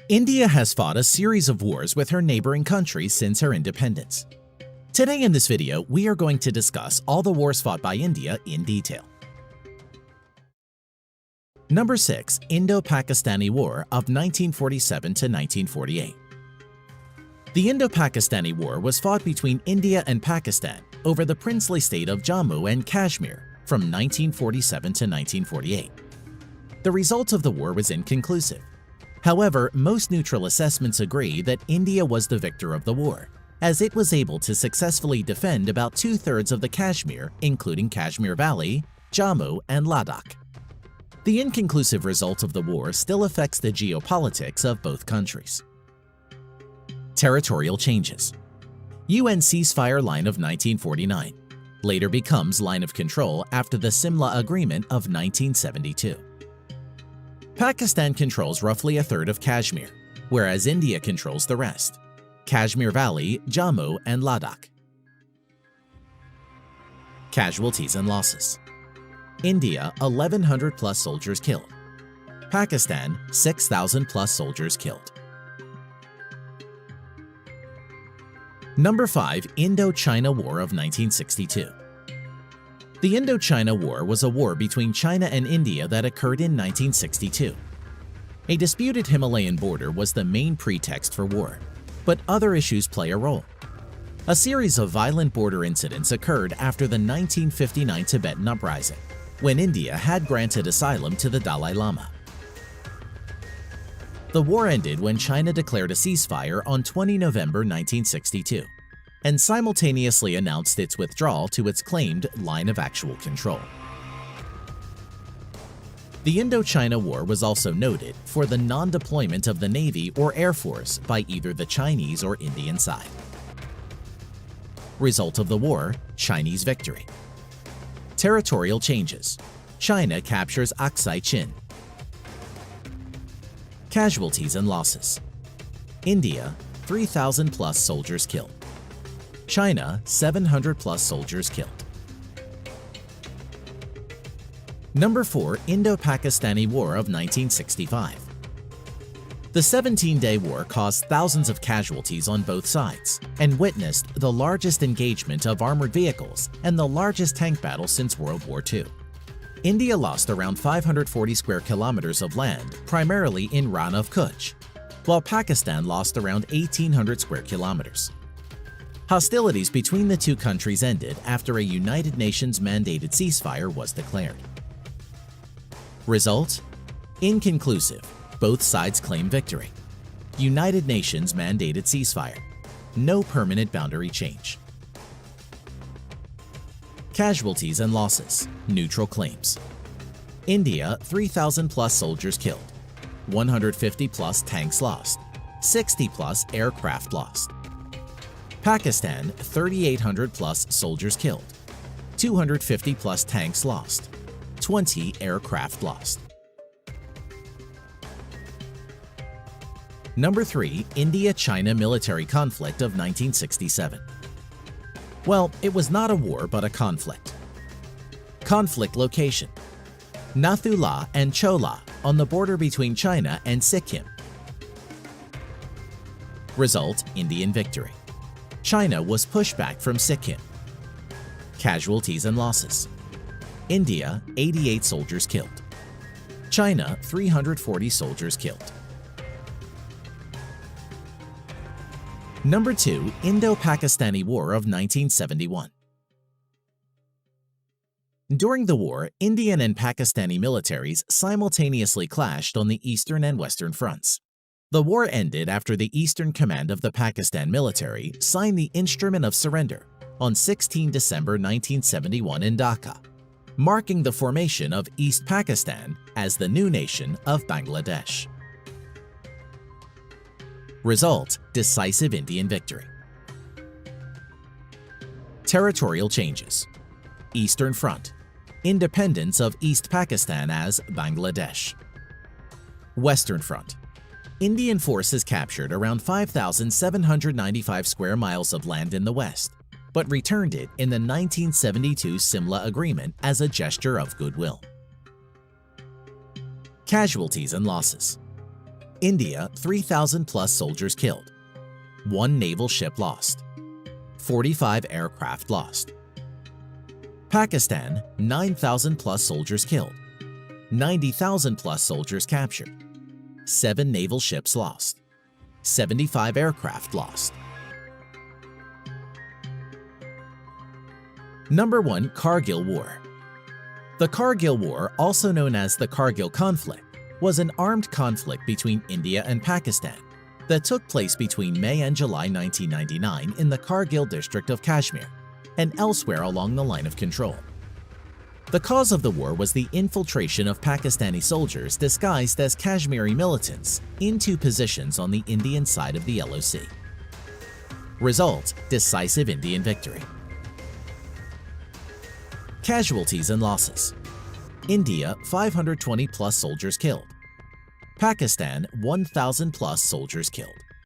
India has fought a series of wars with her neighboring countries since her independence. Today in this video, we are going to discuss all the wars fought by India in detail. Number 6. Indo-Pakistani War of 1947 to 1948. The Indo-Pakistani War was fought between India and Pakistan over the princely state of Jammu and Kashmir from 1947 to 1948. The result of the war was inconclusive. However, most neutral assessments agree that India was the victor of the war, as it was able to successfully defend about two-thirds of the Kashmir, including Kashmir Valley, Jammu, and Ladakh. The inconclusive result of the war still affects the geopolitics of both countries. Territorial changes. UN ceasefire line of 1949. Later becomes line of control after the Simla Agreement of 1972. Pakistan controls roughly a third of Kashmir, whereas India controls the rest: Kashmir Valley, Jammu, and Ladakh. Casualties and losses. India, 1,100 plus soldiers killed. Pakistan, 6,000 plus soldiers killed. Number 5. Indo-China War of 1962. The Indo-China War was a war between China and India that occurred in 1962. A disputed Himalayan border was the main pretext for war, but other issues play a role. A series of violent border incidents occurred after the 1959 Tibetan uprising, when India had granted asylum to the Dalai Lama. The war ended when China declared a ceasefire on 20 November 1962. And simultaneously announced its withdrawal to its claimed line of actual control. The Indo-China War was also noted for the non-deployment of the Navy or Air Force by either the Chinese or Indian side. Result of the war: Chinese victory. Territorial changes. China captures Aksai Chin. Casualties and losses. India, 3,000 plus soldiers killed. China, 700 plus soldiers killed. Number 4. Indo-Pakistani War of 1965. The 17-day war caused thousands of casualties on both sides and witnessed the largest engagement of armored vehicles and the largest tank battle since World War II. India lost around 540 square kilometers of land, primarily in Rann of Kutch, while Pakistan lost around 1,800 square kilometers. Hostilities between the two countries ended after a United Nations mandated ceasefire was declared. Result: inconclusive. Both sides claim victory. United Nations mandated ceasefire. No permanent boundary change. Casualties and losses. Neutral claims. India, 3,000 plus soldiers killed. 150 plus tanks lost. 60 plus aircraft lost. Pakistan, 3,800 plus soldiers killed, 250 plus tanks lost, 20 aircraft lost. Number 3. India-China military conflict of 1967. Well, it was not a war but a conflict. Conflict location: Nathula and Chola on the border between China and Sikkim. Result: Indian victory. China was pushed back from Sikkim. Casualties and losses. India, 88 soldiers killed. China, 340 soldiers killed. Number 2. Indo-Pakistani War of 1971. During the war, Indian and Pakistani militaries simultaneously clashed on the eastern and western fronts. The war ended after the Eastern Command of the Pakistan military signed the Instrument of Surrender on 16 December 1971 in Dhaka, marking the formation of East Pakistan as the new nation of Bangladesh. Result: decisive Indian victory. Territorial changes. Eastern Front: independence of East Pakistan as Bangladesh. Western Front: Indian forces captured around 5,795 square miles of land in the west, but returned it in the 1972 Simla Agreement as a gesture of goodwill. Casualties and losses. India 3,000 plus soldiers killed. 1 naval ship lost. 45 aircraft lost. Pakistan 9,000 plus soldiers killed. 90,000 plus soldiers captured. 7 naval ships lost. 75 aircraft lost. Number 1. Kargil War. The Kargil War, also known as the Kargil Conflict, was an armed conflict between India and Pakistan that took place between May and July 1999 in the Kargil district of Kashmir and elsewhere along the line of control. The cause of the war was the infiltration of Pakistani soldiers disguised as Kashmiri militants into positions on the Indian side of the LOC. Result: decisive Indian victory. Casualties and losses: India 520 plus soldiers killed. Pakistan 1,000 plus soldiers killed.